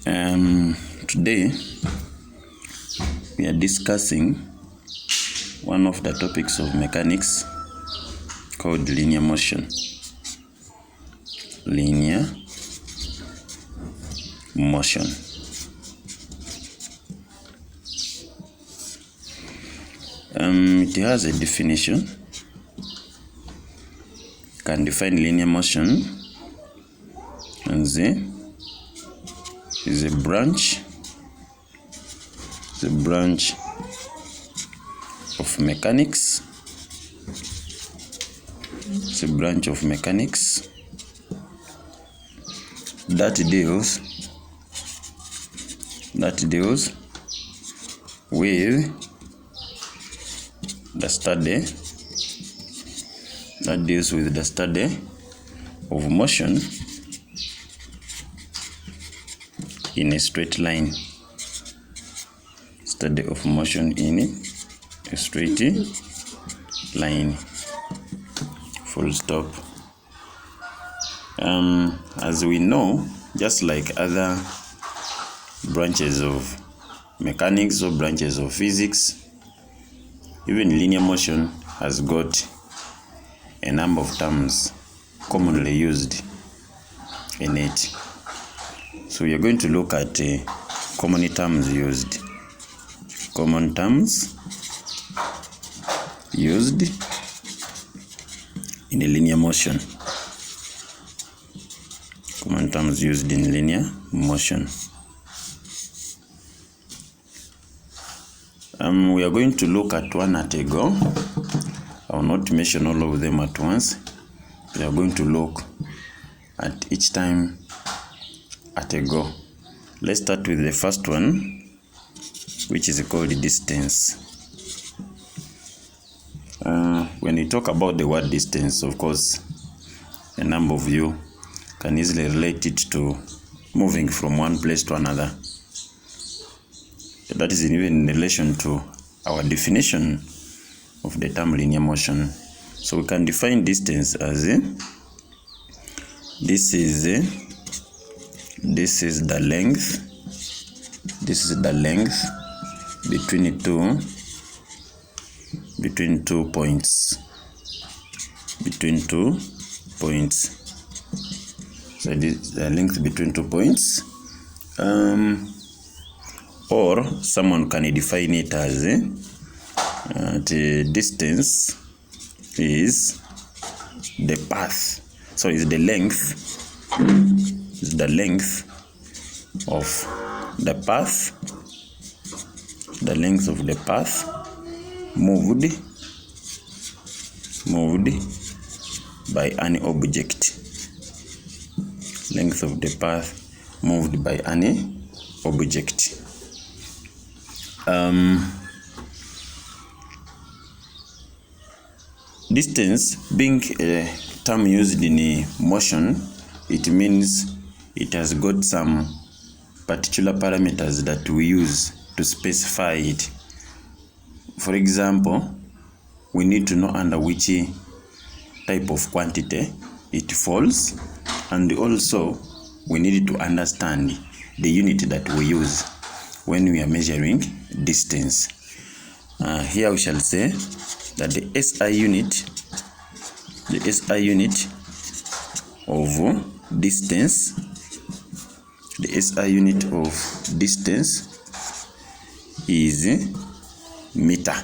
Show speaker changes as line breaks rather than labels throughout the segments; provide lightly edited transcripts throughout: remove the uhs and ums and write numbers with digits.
Today we are discussing one of the topics of mechanics called linear motion. Linear motion. It has a definition. You can define linear motion as is a branch of mechanics. It's a branch of mechanics that deals with the study of motion in a straight line. Study of motion in a straight line. Full stop. As we know, just like other branches of mechanics or branches of physics, even linear motion has got a number of terms commonly used in it. So we are going to look at common terms used. Common terms used in a linear motion. Common terms used in linear motion. We are going to look at one at a go. I will not mention all of them at once. We are going to look at each time at a go. Let's start with the first one, which is called distance. When you talk about the word distance, of course, a number of you can easily relate it to moving from one place to another. That is even in relation to our definition of the term linear motion. So we can define distance as this is the length. This is the length between two points. Between 2 points. So this is the length between 2 points. Or someone can define it as the distance is the path. So it's the length. It's the length of the path. The length of the path moved by an object. Length of the path moved by an object. Distance being a term used in a motion, it means it has got some particular parameters that we use to specify it. For example, we need to know under which type of quantity it falls, and also we need to understand the unit that we use when we are measuring distance. Here we shall say that the SI unit of distance, is meter.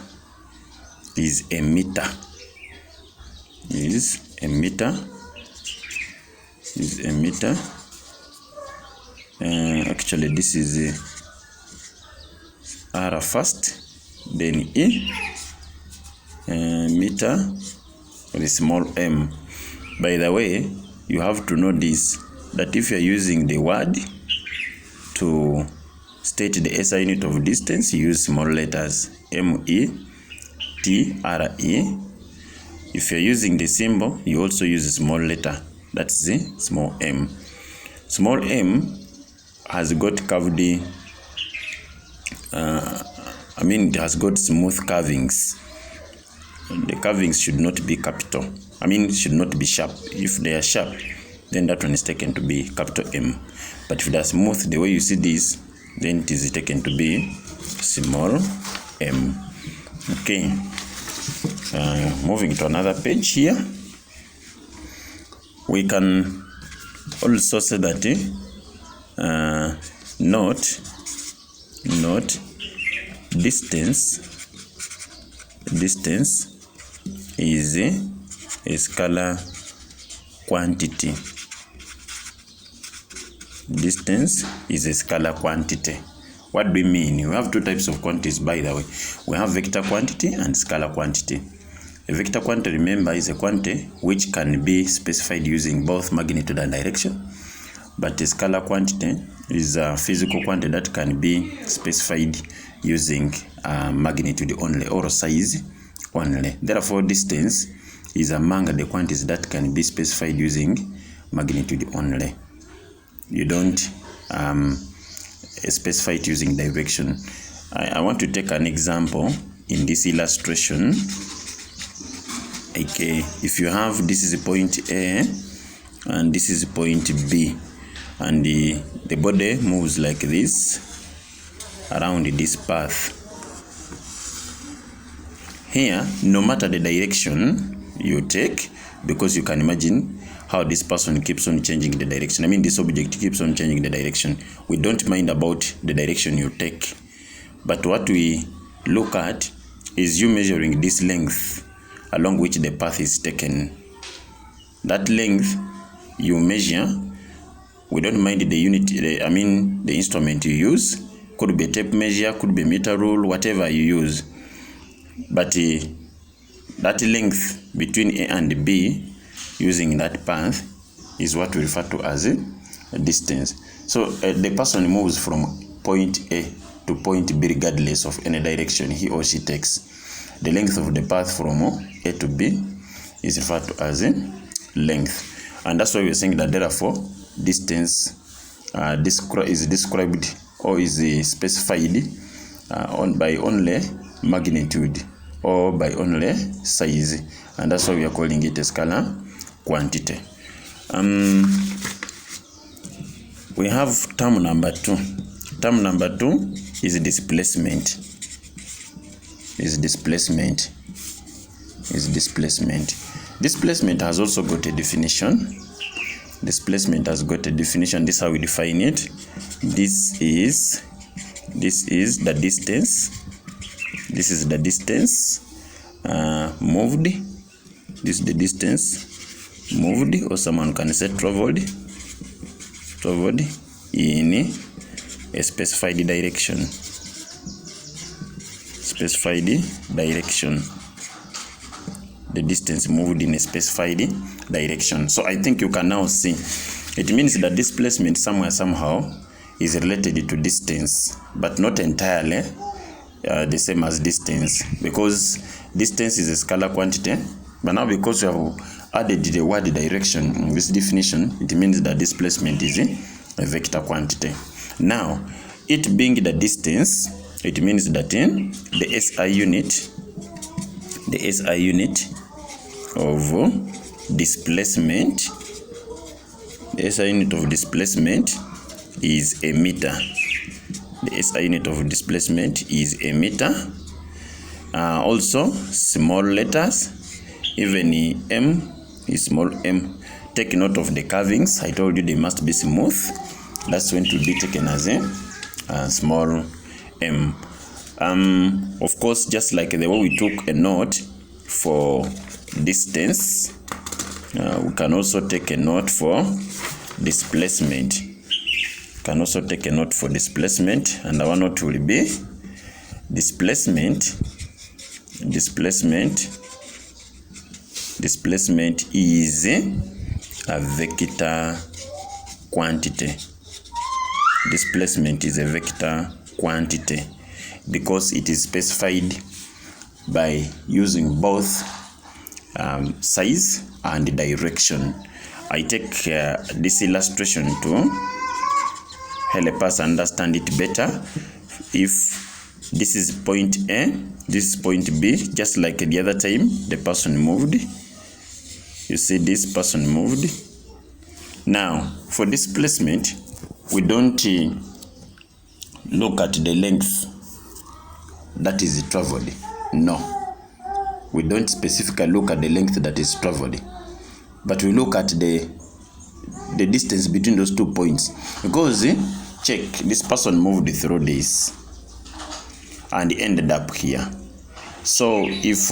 Actually, this is R first, then E, meter, with a small m. By the way, you have to know this, that if you are using the word to state the SI unit of distance, you use small letters METRE. If you are using the symbol, you also use a small letter, that's the small m. Small m has got curved, it has got smooth curvings. The curvings should not be capital. Should not be sharp. If they are sharp, then that one is taken to be capital M. But if it is smooth, the way you see this, then it is taken to be small m. Okay. Moving to another page here, we can also say that note distance is a scalar quantity. Distance is a scalar quantity. What do we mean? We have two types of quantities, by the way. We have vector quantity and scalar quantity. A vector quantity, remember, is a quantity which can be specified using both magnitude and direction. But a scalar quantity is a physical quantity that can be specified using magnitude only or size only. Therefore, distance is among the quantities that can be specified using magnitude only. You don't specify it using direction. I want to take an example in this illustration. Okay, if you have, this is point A and this is point B, and the body moves like this around this path. Here, no matter the direction you take, because you can imagine how this person keeps on changing the direction. I mean, this object keeps on changing the direction. We don't mind about the direction you take. But what we look at is you measuring this length along which the path is taken. That length you measure, we don't mind the unit, the instrument you use. Could be a tape measure, could be a meter rule, whatever you use. But that length between A and B using that path is what we refer to as a distance. So the person moves from point A to point B regardless of any direction he or she takes. The length of the path from A to B is referred to as a length. And that's why we're saying that therefore distance is described or is specified by only magnitude or by only size. And that's why we are calling it a scalar quantity. We have term number 2. Term number 2 is displacement. Displacement has also got a definition. Displacement has got a definition. This is how we define it. This is the distance. This is the distance moved. This is the distance moved, or someone can say traveled in a specified direction. The distance moved in a specified direction. So I think you can now see it means that displacement somehow is related to distance, but not entirely the same as distance, because distance is a scalar quantity. But now, because we have added the word direction in this definition, it means that displacement is a vector quantity. Now, it being the distance, it means that in the SI unit of displacement, the SI unit of displacement is a meter. The SI unit of displacement is a meter. Also, small letters, even m is small m. Take note of the carvings. I told you they must be smooth. That's going to be taken as a small m. Of course, just like the way we took a note for distance, we can also take a note for displacement. And our note will be displacement is a vector quantity. Displacement is a vector quantity because it is specified by using both size and direction. I take this illustration to help us understand it better. If this is point A, this is point B, just like the other time the person moved. You see this person moved. Now, for displacement, we don't look at the length that is traveled. No. We don't specifically look at the length that is traveled. But we look at the distance between those 2 points. Because, check, this person moved through this and ended up here. So, if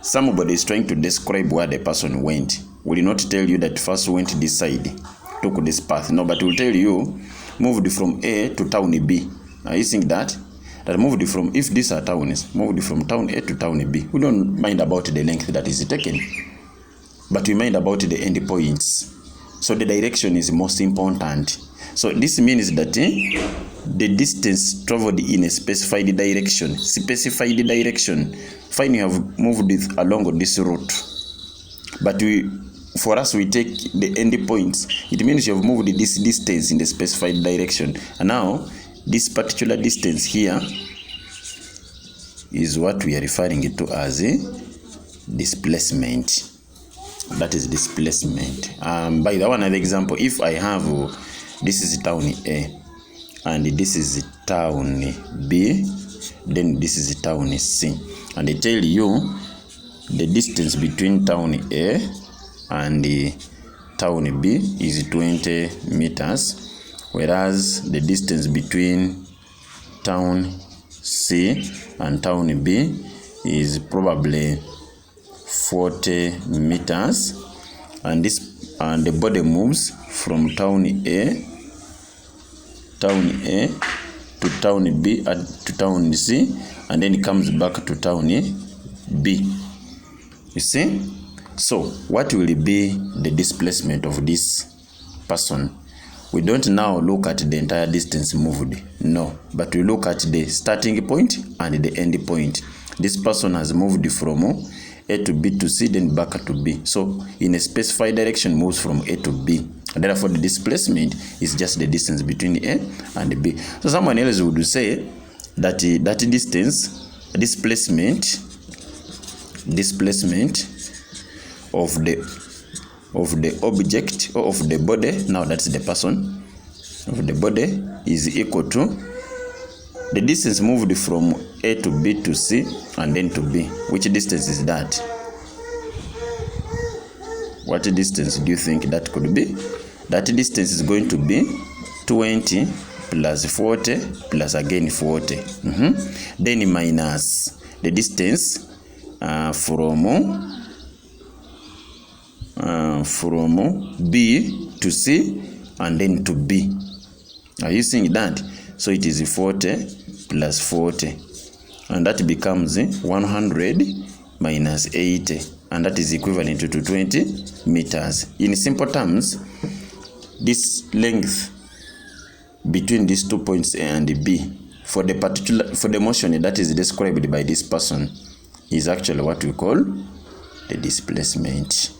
somebody is trying to describe where the person went, will not tell you that first went this side, took this path. No, but will tell you, moved from A to town B. Now, you think that moved from, if these are towns, moved from town A to town B. We don't mind about the length that is taken, but we mind about the end points. So the direction is most important. So this means that the distance traveled in a specified direction. Fine, you have moved along this route, but for us, we take the end points. It means you have moved this distance in the specified direction. And now, this particular distance here is what we are referring to as a displacement. That is displacement. By the one other example, if I have this is town A and this is town B, then this is town C, and they tell you the distance between town A and the town B is 20 meters, whereas the distance between town C and town B is probably 40 meters, and the body moves from town A to town B to town C, and then it comes back to town B. You see? So, what will be the displacement of this person? We don't now look at the entire distance moved. No, but we look at the starting point and the end point. This person has moved from A to B to C, then back to B. So, in a specified direction, moves from A to B. And therefore, the displacement is just the distance between A and B. So, someone else would say that that displacement of the object or of the body, now that's the person, of the body is equal to the distance moved from A to B to C and then to B. Which distance is that? What distance do you think that could be? That distance is going to be 20 plus 40 plus again 40. Then minus the distance from B to C and then to B. Are you seeing that? So it is 40 plus 40, and that becomes 100 minus 80, and that is equivalent to 20 meters. In simple terms, this length between these 2 points A and B for the motion that is described by this person is actually what we call the displacement.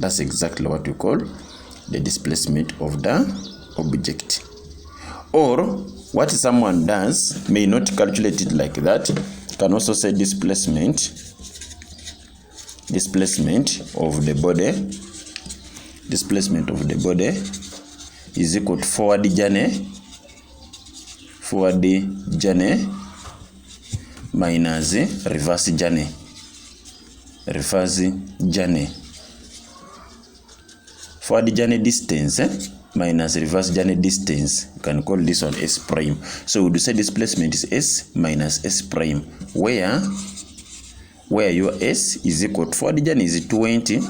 That's exactly what we call the displacement of the object. Or what someone does may not calculate it like that. Can also say displacement of the body. Displacement of the body is equal to forward journey minus reverse journey. Forward journey distance minus reverse journey distance. You can call this one S prime. So we would say displacement is S minus S prime, where your S is equal to forward journey is 20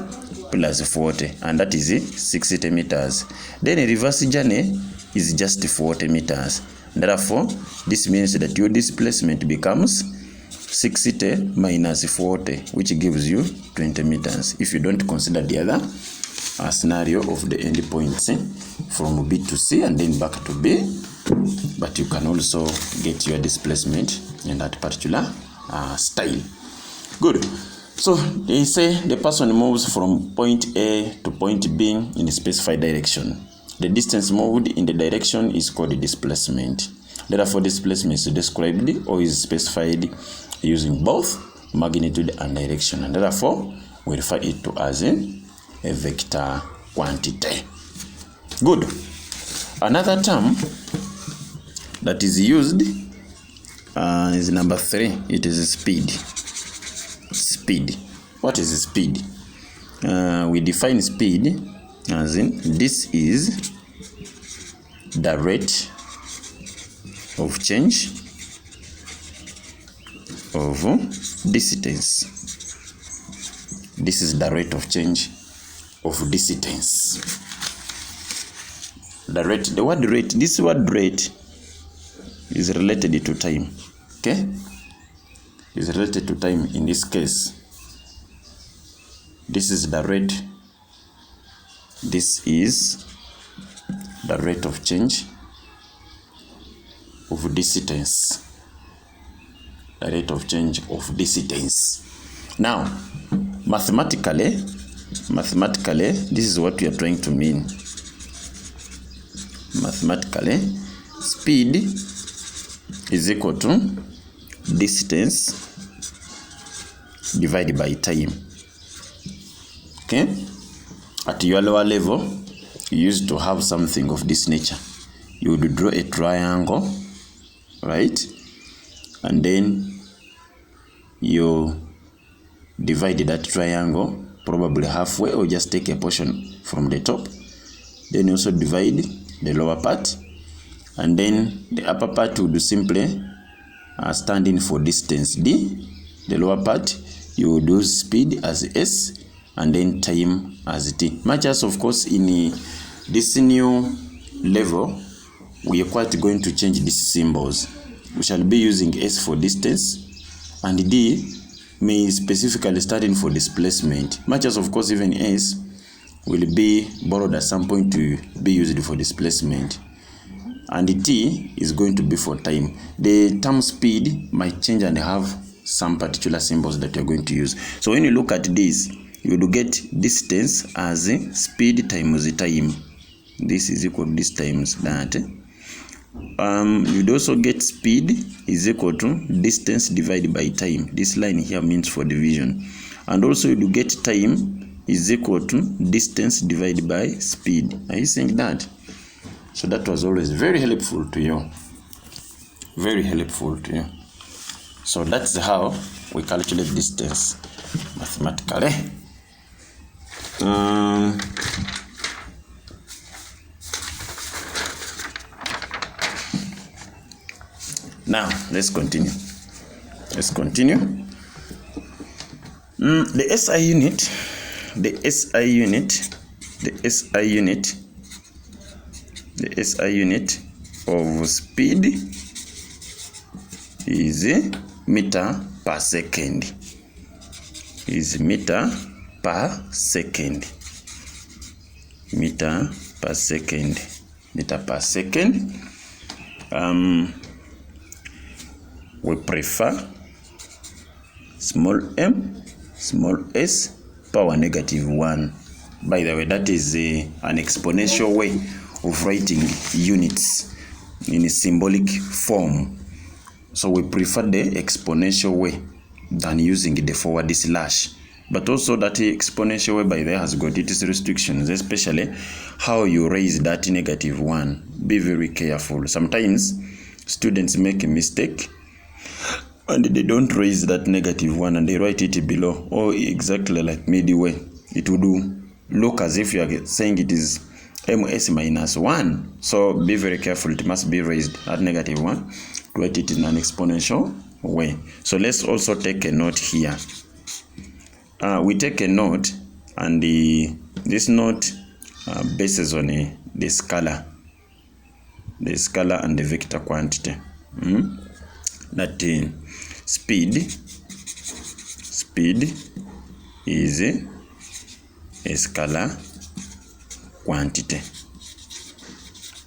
plus 40, and that is 60 meters. Then a reverse journey is just 40 meters. Therefore, this means that your displacement becomes 60 minus 40, which gives you 20 meters. If you don't consider the other scenario of the end points from B to C and then back to B, but you can also get your displacement in that particular style. Good. So they say the person moves from point A to point B in a specified direction. The distance moved in the direction is called displacement. Therefore, displacement is described or is specified using both magnitude and direction, and therefore we refer it to as a vector quantity. Good. Another term that is used is number 3. It is speed. Speed. What is speed? We define speed as in this is the rate of change of distance. This is the rate of change of distance. The word rate, this word rate is related to time. Okay? Is related to time in this case. This is the rate. This is the rate of change of distance. The rate of change of distance. Now, mathematically, this is what we are trying to mean. Mathematically, speed is equal to distance divided by time. Okay? At your lower level, you used to have something of this nature. You would draw a triangle, right? And then you divide that triangle probably halfway, or just take a portion from the top. Then you also divide the lower part, and then the upper part would simply stand in for distance D. The lower part you would use speed as S, and then time as T. Much as, of course, in this new level, we are quite going to change these symbols. We shall be using S for distance, and D may specifically starting for displacement. Much as, of course, even S will be borrowed at some point to be used for displacement. And the T is going to be for time. The term speed might change and have some particular symbols that you're going to use. So when you look at this, you will get distance as speed times time. This is equal to this times that. You'd also get speed is equal to distance divided by time. This line here means for division. And also you get time is equal to distance divided by speed. Are you seeing that? So that was always very helpful to you. Very helpful to you. So that's how we calculate distance mathematically. Now, let's continue. The SI unit of speed is meter per second. Meter per second. We prefer small m, small s, power -1. By the way, that is an exponential way of writing units in a symbolic form. So we prefer the exponential way than using the forward slash. But also that exponential way by there has got its restrictions, especially how you raise that -1. Be very careful. Sometimes students make a mistake and they don't raise that -1 and they write it below, or exactly like midway. It would look as if you are saying it is ms -1. So be very careful. It must be raised at -1. Write it in an exponential way. So let's also take a note here. We take a note, and this note bases on the scalar and the vector quantity. That speed is a scalar quantity.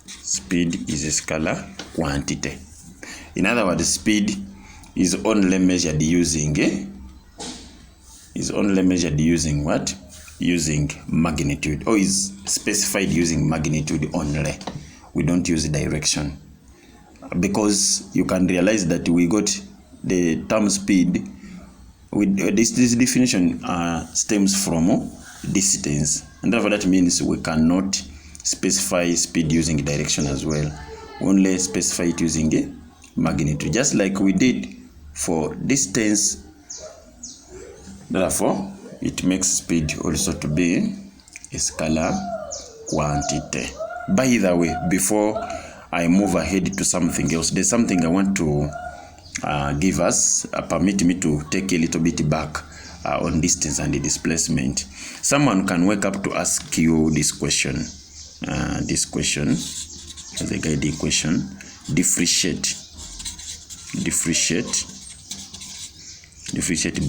Speed is a scalar quantity. In other words, speed is only measured using what? Using magnitude, or is specified using magnitude only. We don't use direction, because you can realize that we got the term speed with this definition stems from distance, and therefore that means we cannot specify speed using direction as well. Only specify it using a magnitude, just like we did for distance. Therefore, it makes speed also to be a scalar quantity. By the way, before I move ahead to something else, there's something I want to give us. Permit me to take a little bit back on distance and the displacement. Someone can wake up to ask you this question. This question as a guiding question: differentiate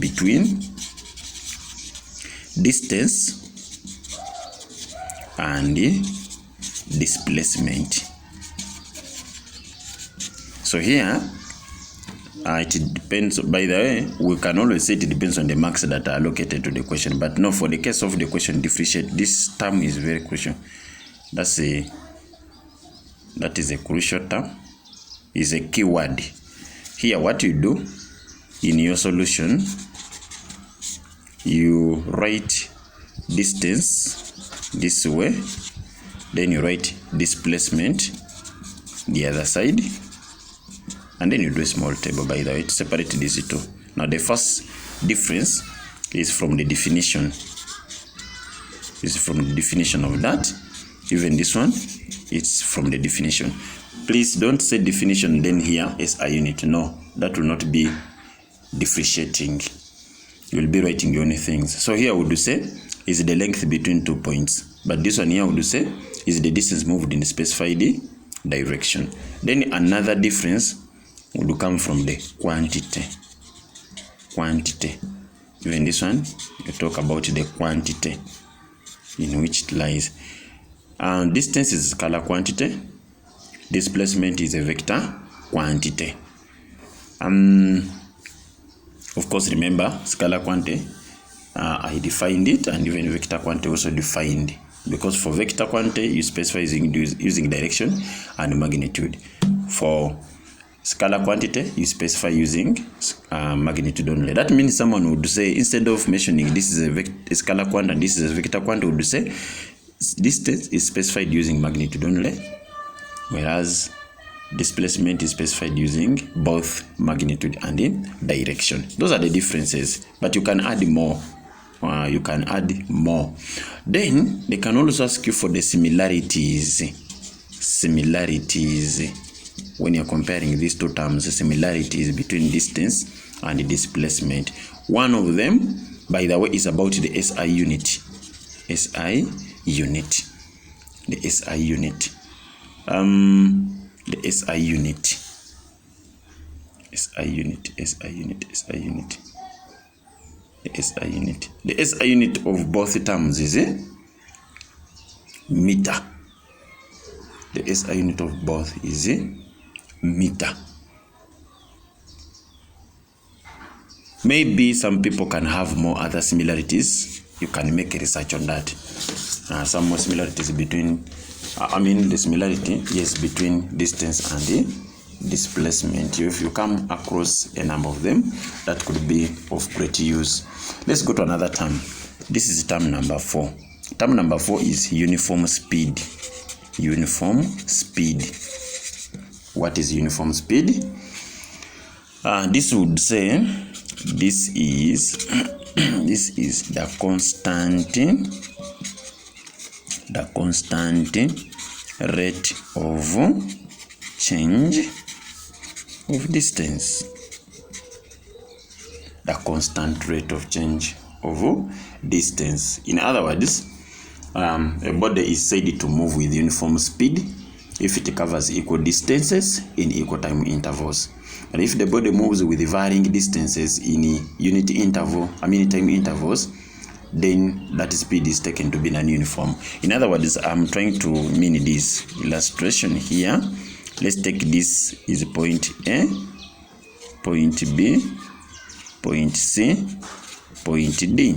between distance and displacement. So here it depends. By the way, we can always say it depends on the marks that are allocated to the question, but no, for the case of the question differentiate, this term is very crucial. That is a crucial term, is a keyword. Here what you do in your solution, you write distance this way, then you write displacement the other side, and then you do a small table, by the way, to separate these two. Now the first difference is from the definition. Of that. Even this one, it's from the definition. Please don't say definition then here SI unit. No, that will not be differentiating. You will be writing your own things. So here would say is the length between 2 points, but this one here would say is the distance moved in the specified direction. Then another difference would come from the quantity. Even this one, you talk about the quantity in which it lies. Distance is scalar quantity. Displacement is a vector quantity. Of course, remember scalar quantity, I defined it, and even vector quantity also defined, because for vector quantity you specify using direction and magnitude. For scalar quantity you specify using magnitude only. That means someone would say, instead of mentioning this is a scalar quantity and this is a vector quantity, would say distance is specified using magnitude only, whereas displacement is specified using both magnitude and direction. Those are the differences, but you can add more. Then they can also ask you for the similarities. When you're comparing these two terms, the similarities between distance and displacement. One of them, by the way, is about the SI unit. The SI unit. The SI unit. The SI unit of both terms is meter. The SI unit of both is meter. Maybe some people can have more other similarities. You can make a research on that. Some more similarities between the similarity, yes, between distance and the displacement. If you come across a number of them, that could be of great use. Let's go to another term. This is term number 4. Term number 4 is uniform speed. Uniform speed. What is uniform speed? This would say this is the constant rate of change of distance. The constant rate of change of distance. In other words, a body is said to move with uniform speed if it covers equal distances in equal time intervals. And if the body moves with varying distances in time intervals, then that speed is taken to be non-uniform. In other words, I'm trying to mean this illustration here. Let's take this is point A, point B, point C, point D,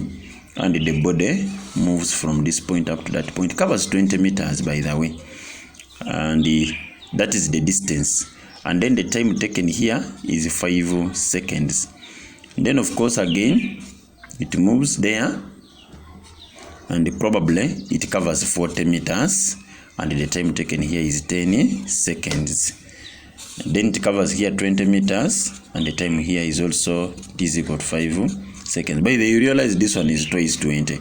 and the body moves from this point up to that point. Covers 20 meters, by the way, and that is the distance. And then the time taken here is 5 seconds. And then of course again it moves there, and probably it covers 40 meters, and the time taken here is 10 seconds. Then it covers here 20 meters, and the time here is also equal to 5 seconds. By the way, you realize this one is twice 20.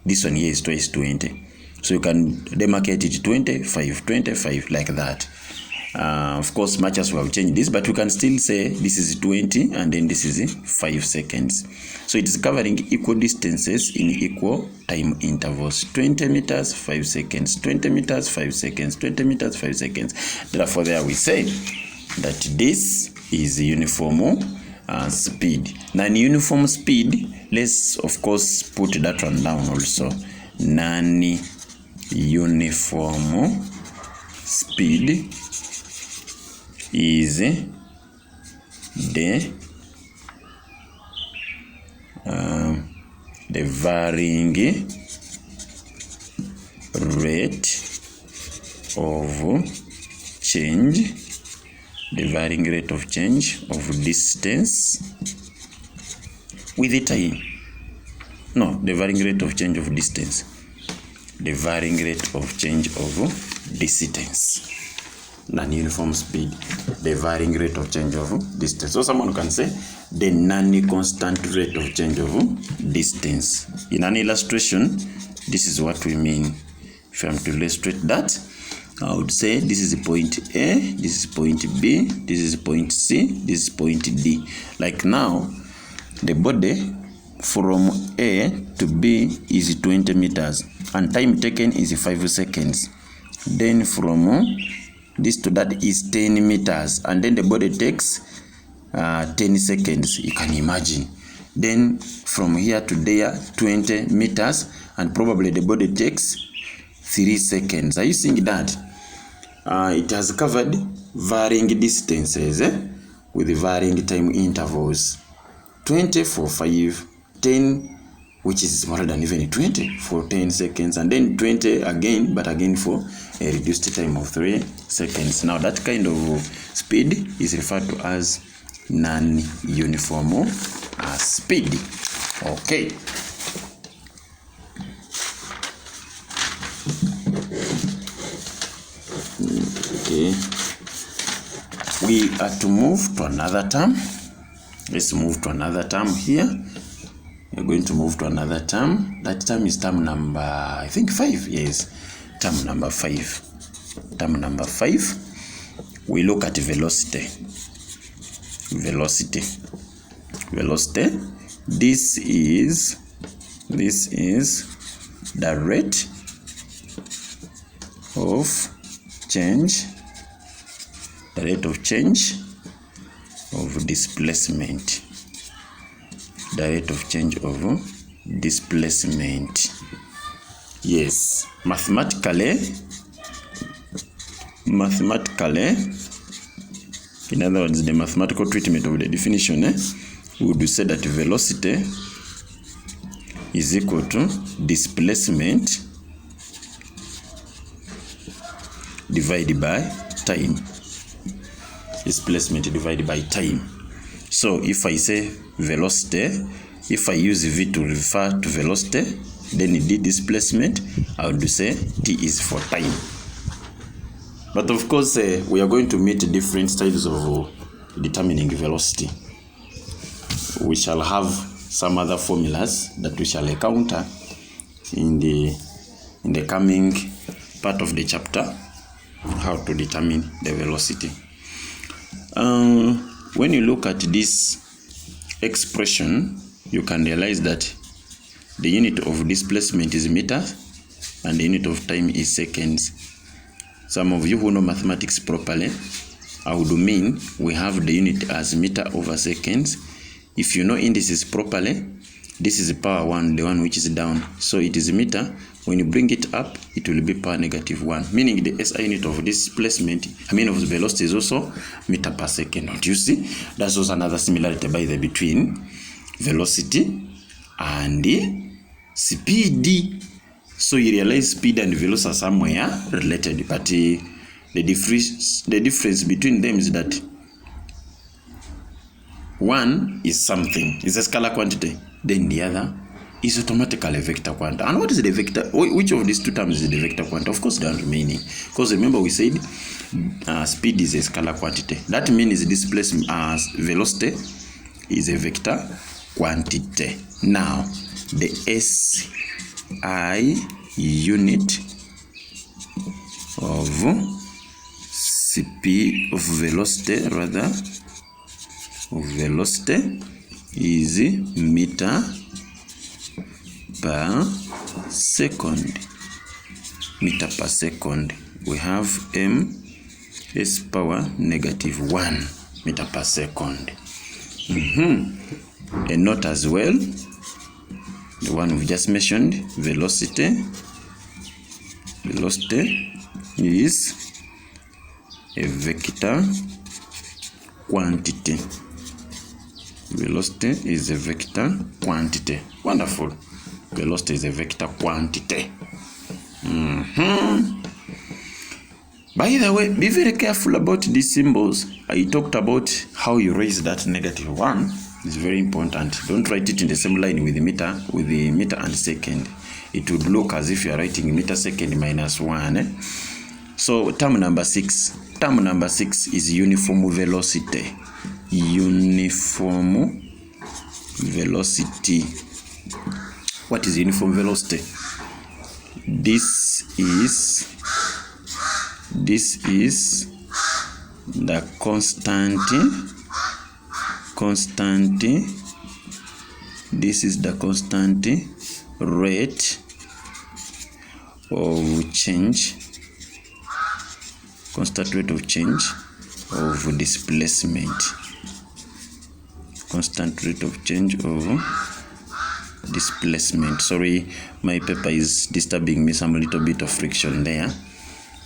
This one here is twice 20. So you can demarcate it 25, 25, like that. Of course, much as we have changed this, but we can still say this is 20 and then this is 5 seconds. So it is covering equal distances in equal time intervals. 20 meters, 5 seconds, 20 meters, 5 seconds, 20 meters, 5 seconds. Therefore, there we say that this is uniform speed. Non-uniform speed, let's of course put that one down also. Non-uniform speed is the varying rate of change, the varying rate of change of distance with the time. No, the varying rate of change of distance. The varying rate of change of distance. Non-uniform speed, the varying rate of change of distance. So someone can say the non-constant rate of change of distance. In an illustration, this is what we mean. If I'm to illustrate that, I would say this is point A, this is point B, this is point C, this is point D. Like now, the body from A to B is 20 meters and time taken is 5 seconds. Then from this to that is 10 meters and then the body takes 10 seconds. You can imagine. Then from here to there 20 meters and probably the body takes 3 seconds. Are you seeing that? It has covered varying distances with varying time intervals. 20 for 5, 10 which is smaller than even 20 for 10 seconds, and then 20 again, but again for a reduced time of 3 seconds. Now that kind of speed is referred to as non-uniform speed. Okay. Okay. We are to move to another term. Let's move to another term here. We're going to move to another term. That term is term number, I think 5. Yes, term number 5. Term number 5. We look at velocity. Velocity. Velocity. This is the rate of change. The rate of change of displacement. The rate of change of displacement. Yes, mathematically, in other words, the mathematical treatment of the definition, we would say that velocity is equal to displacement divided by time. Displacement divided by time. So if I say velocity, if I use v to refer to velocity, then d displacement, I would say t is for time. But of course, we are going to meet different styles of determining velocity. We shall have some other formulas that we shall encounter in the coming part of the chapter, how to determine the velocity. When you look at this expression, you can realize that the unit of displacement is meters and the unit of time is seconds. Some of you who know mathematics properly, I would mean we have the unit as meter over seconds. If you know indices properly, this is power 1, the one which is down. So it is meter. When you bring it up, it will be power -1, meaning the SI unit of displacement, of the velocity, is also meter per second. Don't you see? That's also another similarity by the between velocity and speed. So you realize speed and velocity are somewhere related, but the difference between them is that one is something, it's a scalar quantity, then the other is automatically a vector quantity. And what is the vector? Which of these two terms is the vector quantity? Of course, the remaining. Because remember we said speed is a scalar quantity. That means displacement velocity is a vector quantity. Now, the SI unit of speed of velocity is meter per second. Meter per second. We have m s power -1 meter per second. A note as well, the one we just mentioned, velocity is a vector quantity. Velocity is a vector quantity. Wonderful. Velocity is a vector quantity. By the way, be very careful about these symbols. I talked about how you raise that -1. It's very important. Don't write it in the same line with the meter and second. It would look as if you are writing meter second -1. So term number 6. Term number 6 is uniform velocity. Uniform velocity. What is uniform velocity? This is the constant. This is the constant rate of change. Constant rate of change of displacement. Constant rate of change of displacement. Sorry, my paper is disturbing me. Some little bit of friction there,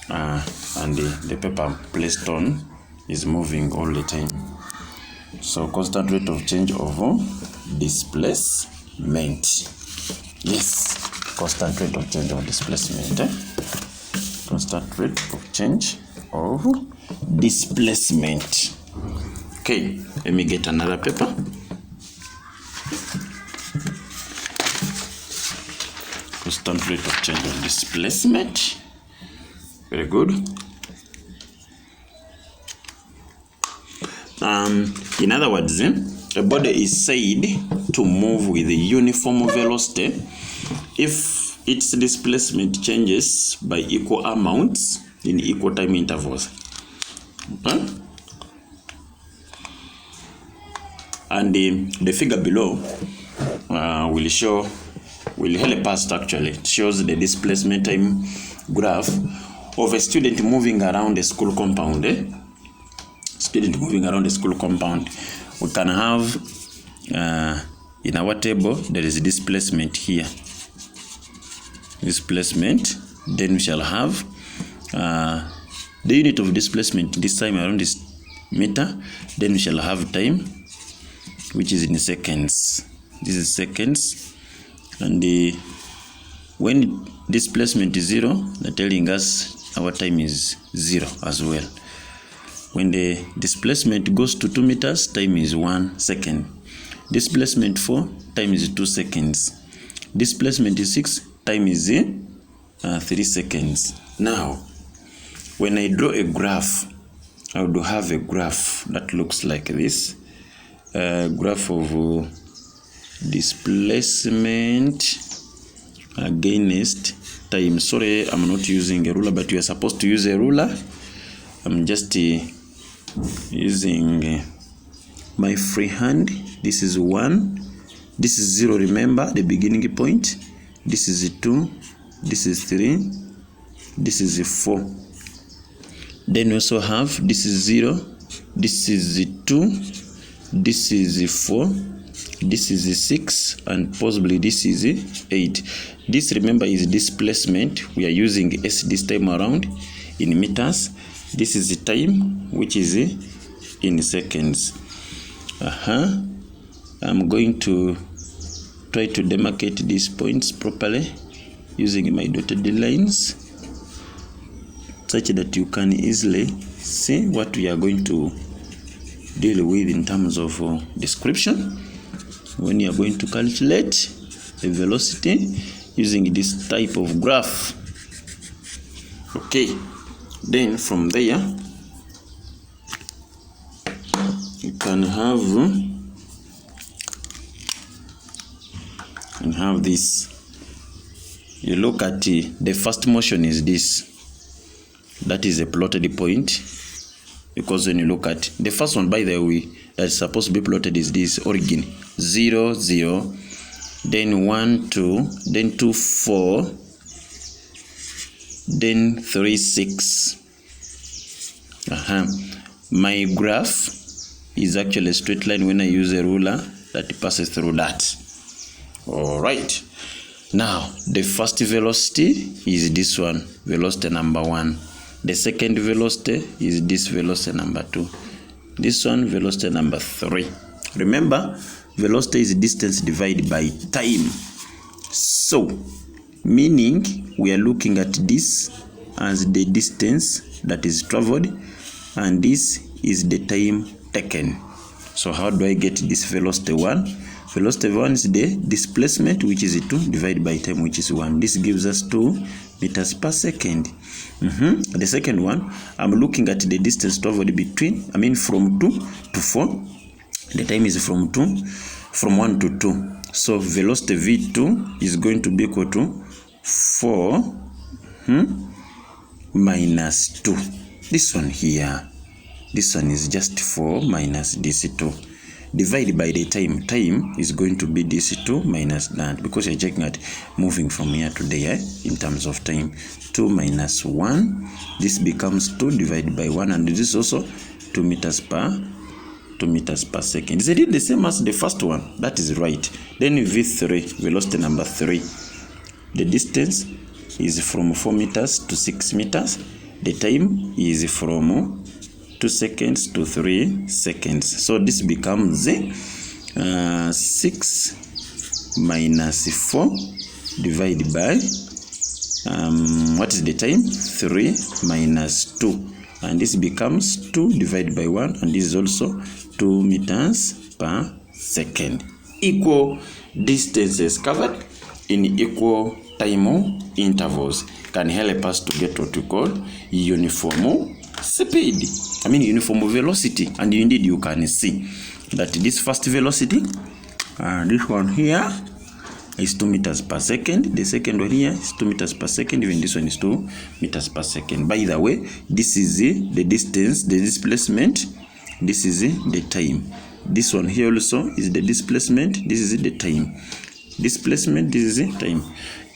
and the paper placed on is moving all the time. So constant rate of change of displacement. Yes, constant rate of change of displacement. Constant rate of change of displacement. Okay, let me get another paper. Constant rate of change of displacement. Very good. In other words, a body is said to move with a uniform velocity if its displacement changes by equal amounts in equal time intervals. Okay? And the figure below will help us to actually. It shows the displacement time graph of a student moving around a school compound. Student moving around the school compound. We can have in our table there is displacement here. Displacement. Then we shall have the unit of displacement this time around is meter. Then we shall have time, which is in seconds. This is seconds. And when displacement is 0, they're telling us our time is 0 as well. When the displacement goes to 2 meters, time is 1 second. Displacement 4, time is 2 seconds. Displacement is 6, time is 3 seconds. Now, when I draw a graph, I would have a graph that looks like this. Graph of displacement against time. Sorry, I'm not using a ruler, but you are supposed to use a ruler. I'm just using my free hand. This is 1. This is 0, remember, the beginning point. This is 2. This is 3. This is 4. Then we also have, this is 0. This is 2. This is 4. This is 6. And possibly this is 8. This, remember, is displacement. We are using S this time around in meters. This is the time, which is in seconds. I'm going to try to demarcate these points properly using my dotted lines, such that you can easily see what we are going to deal with in terms of description when you are going to calculate the velocity using this type of graph. Okay, then from there you can have this. You look at the first motion is this. That is a plotted point, because when you look at the first one, by the way, that's supposed to be plotted is this origin 0 0, then 1 2, then 2 4, then 3 6. My graph is actually a straight line when I use a ruler that passes through that. All right. Now the first velocity is this one, velocity number 1. The second velocity is this velocity number 2. This one, velocity number 3. Remember, velocity is distance divided by time. So, meaning we are looking at this as the distance that is traveled, and this is the time taken. So how do I get this velocity 1? Velocity 1 is the displacement, which is 2, divided by time, which is 1. This gives us 2 meters per second. The second one, I'm looking at the distance traveled between, from 2 to 4. The time is from 1 to 2. So velocity V2 is going to be equal to 4 minus 2. This one here. This one is just 4 minus this 2. Divided by the time. Time is going to be this 2 minus that, because you're checking at moving from here to there in terms of time. 2 minus 1. This becomes 2 divided by 1, and this is also 2 meters per second. Is it the same as the first one? That is right. Then V3, velocity number 3. The distance is from 4 meters to 6 meters. The time is from 2 seconds to 3 seconds. So this becomes 6 minus 4 divided by what is the time? 3 minus 2. And this becomes 2 divided by 1, and this is also 2 meters per second. Equal distances covered in equal time intervals can help us to get what we call uniform speed. Uniform velocity. And indeed you can see that this first velocity, this one here, is 2 meters per second. The second one here is 2 meters per second. Even this one is 2 meters per second. By the way, this is the distance, the displacement. This is the time. This one here also is the displacement. This is the time. Displacement, this is the time.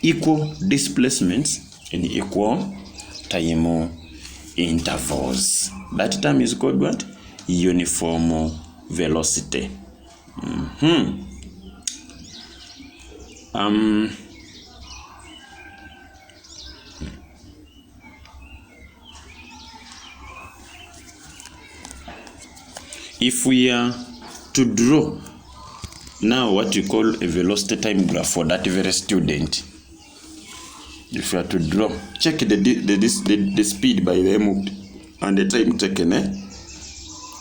Equal displacements in equal time intervals. That term is called what? Uniform velocity. If we are to draw now what you call a velocity time graph for that very student, if you are to draw, check the speed by the moved and the time taken.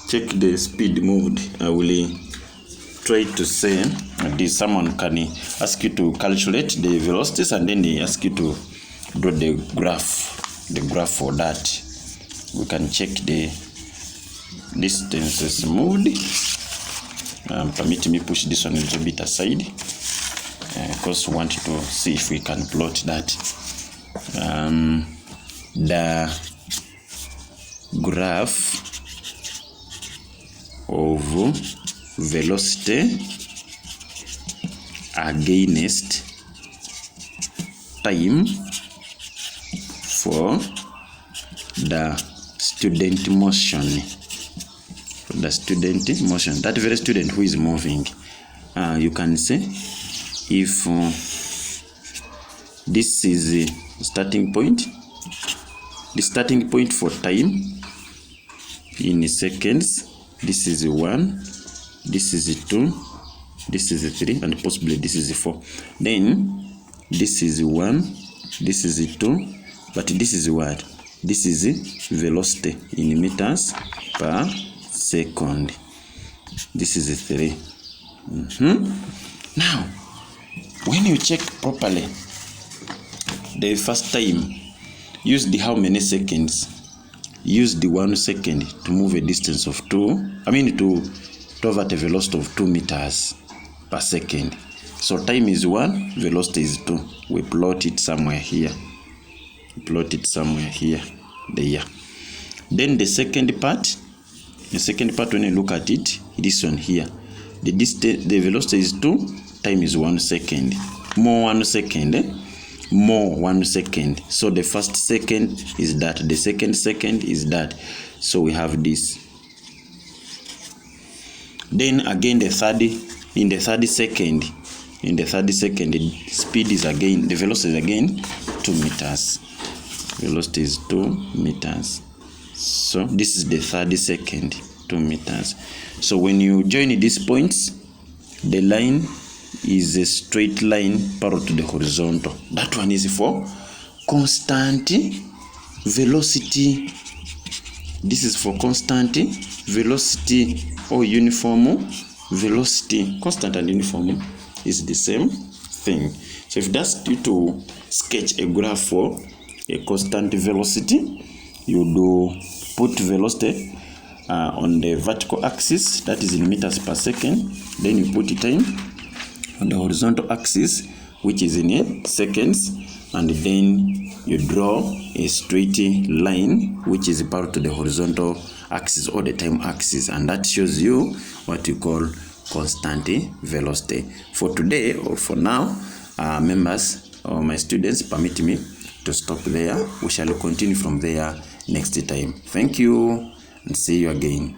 Check the speed moved. I will try to say this. Someone can ask you to calculate the velocities, and then they ask you to draw the graph for that. We can check the distances moved. Permit me push this one a little bit aside, because we want to see if we can plot that. The graph of velocity against time for the student motion. That very student who is moving. You can say if this is the starting point, the starting point for time in seconds, this is 1, this is 2, this is 3, and possibly this is 4. Then this is 1, this is 2, but this is what? This is velocity in meters per second. This is 3. Now When you check properly, the first time, use the how many seconds? Use the 1 second to move a distance of to have at a velocity of 2 meters per second. So time is 1, velocity is 2. We plot it somewhere here. There. Then the second part, when you look at it, this one here. The velocity is 2, time is 1 second. More 1 second, more 1 second. So the first second is that, the second is that. So we have this. Then again in the third second, the speed is again, the velocity is again 2 meters. Velocity is 2 meters. So this is the third second, 2 meters. So when you join these points, the line is a straight line parallel to the horizontal. That one is for constant velocity. This is for constant velocity or uniform velocity. Constant and uniform is the same thing. So if that's you to sketch a graph for a constant velocity, you do put velocity on the vertical axis, that is in meters per second. Then you put the time on the horizontal axis, which is in seconds, and then you draw a straight line which is parallel to the horizontal axis or the time axis, and that shows you what you call constant velocity. For today or for now, members or my students, permit me to stop there. We shall continue from there next time. Thank you and see you again.